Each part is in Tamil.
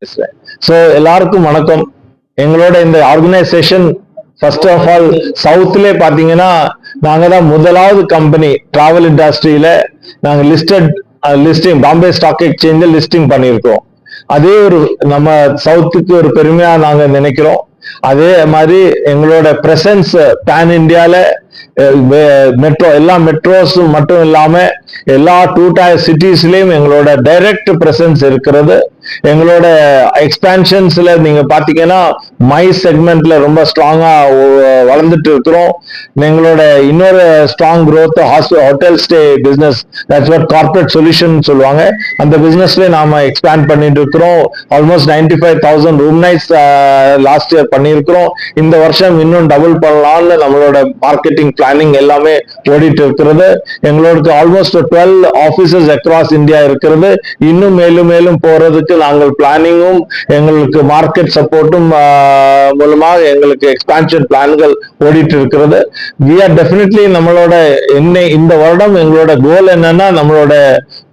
ஸோ எல்லாருக்கும் வணக்கம். எங்களோட இந்த ஆர்கனைசேஷன் ஃபர்ஸ்ட் ஆஃப் ஆல் சவுத்ல பாத்தீங்கன்னா நாங்க தான் முதலாவது கம்பெனி டிராவல் இண்டஸ்ட்ரியில நாங்க லிஸ்டிங் பாம்பே ஸ்டாக் எக்ஸ்சேஞ்சில் லிஸ்டிங் பண்ணியிருக்கோம். அதே ஒரு நம்ம சவுத்துக்கு ஒரு பெருமையா நாங்க நினைக்கிறோம். அதே மாதிரி எங்களோட பிரசன்ஸ் பேன் இந்தியால மெட்ரோ எல்லா மெட்ரோஸ் மட்டும் இல்லாம எல்லா 2 tier சிட்டிஸ்லயும் எங்களோட டைரக்ட் பிரசன்ஸ் இருக்கிறது. எங்களோட எக்ஸ்பான்ஷன்ஸ்ல நீங்க பாத்தீங்கன்னா மை செக்மெண்ட்ல ரொம்ப ஸ்ட்ராங்கா வளர்ந்துட்டு இருக்கிறோம். எங்களோட இன்னொரு strong growth hotel stay business, that's what corporate solution சொல்லுவாங்க. அந்த பிசினஸ்ல நாம எக்ஸ்பேண்ட் பண்ணிட்டு இருக்கிறோம். Almost 95,000 room nights last year பண்ணியிருக்கிறோம். இந்த வருஷம் இன்னும் டபுள் பண்ணலாம்னு நம்மளோட மார்க்கெட்டிங் பிளானிங் எல்லாமே ஓடிட்டு இருக்கிறது. எங்களோட ஆல்மோஸ்ட் 12 ஆபீசஸ் அக்ராஸ் இந்தியா இருக்கிறது. இன்னும் மேலும் மேலும் போறதுக்கு நாங்கள் பிளானிங்கும் எங்களுக்கு மார்க்கெட் சப்போர்ட்டும் மூலமாக எங்களுக்கு எக்ஸ்பான்ஷன் பிளான்கள் ஓடிட்டு இருக்கிறது. we are definitely நம்மளோட இந்த வருடம் எங்களோட கோல் என்னன்னா நம்மளோட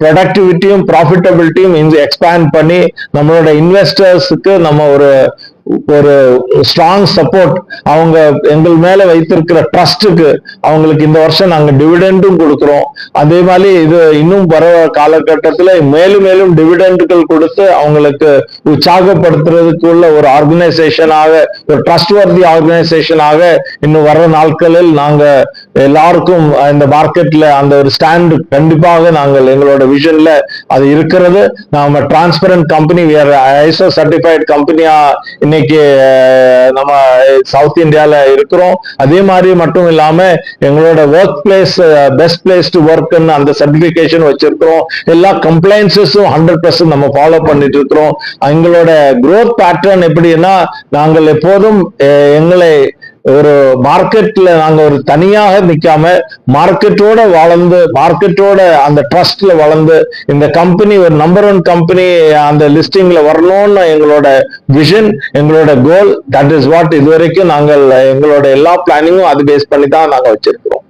ப்ரொடக்டிவிட்டியும் ப்ராஃபிட்டபிலிட்டியும் எக்ஸ்பேண்ட் பண்ணி நம்மளோட இன்வெஸ்டர்ஸுக்கு நம்ம ஒரு ஸ்ட்ராங் சப்போர்ட், அவங்க எங்கள் மேல வைத்திருக்கிற ட்ரஸ்டுக்கு அவங்களுக்கு இந்த வருஷம் நாங்க டிவிடெண்டும் கொடுக்கிறோம். அதே மாதிரி இது இன்னும் வர காலகட்டத்தில் மேலும் மேலும் டிவிடெண்டுகள் கொடுத்து அவங்களுக்கு உற்சாகப்படுத்துறதுக்குள்ள ஒரு ஆர்கனைசேஷனாக, ஒரு ட்ரஸ்ட் வர்தி ஆர்கனைசேஷனாக இன்னும் வர நாட்களில் நாங்க எல்லாருக்கும் இந்த மார்க்கெட்ல அந்த ஒரு ஸ்டாண்ட் கண்டிப்பாக நாங்கள் எங்களோட விஷன்ல அது இருக்கிறது. நாம டிரான்ஸ்பரண்ட் கம்பெனி, ஐஎஸ்ஓ சர்டிஃபைட் கம்பெனியா இன்னைக்கு நம்ம சவுத் இந்தியால இருக்கிறோம். அதே மாதிரி மட்டும் இல்லாம எங்களோட work place best place to work அந்த சர்டிபிகேஷன் வச்சிருக்கிறோம். எல்லா கம்ப்ளைன்சஸும் 100% நம்ம ஃபாலோ பண்ணிட்டு இருக்கிறோம். எங்களோட growth பேட்டர்ன் எப்படின்னா, நாங்கள் எப்போதும் எங்களை ஒரு மார்க்கெட்ல நாங்க ஒரு தனியாக நிக்காம மார்க்கெட்டோட வளர்ந்து, மார்க்கெட்டோட அந்த ட்ரஸ்ட்ல வளர்ந்து இந்த கம்பெனி ஒரு நம்பர் 1 கம்பெனி அந்த லிஸ்டிங்ல வரணும்னு எங்களோட விஷன், எங்களோட கோல். தட் இஸ் வாட் இதுவரைக்கும் நாங்கள் எங்களோட எல்லா பிளானிங்கும் அது பேஸ் பண்ணி தான் நாங்க வச்சிருக்கிறோம்.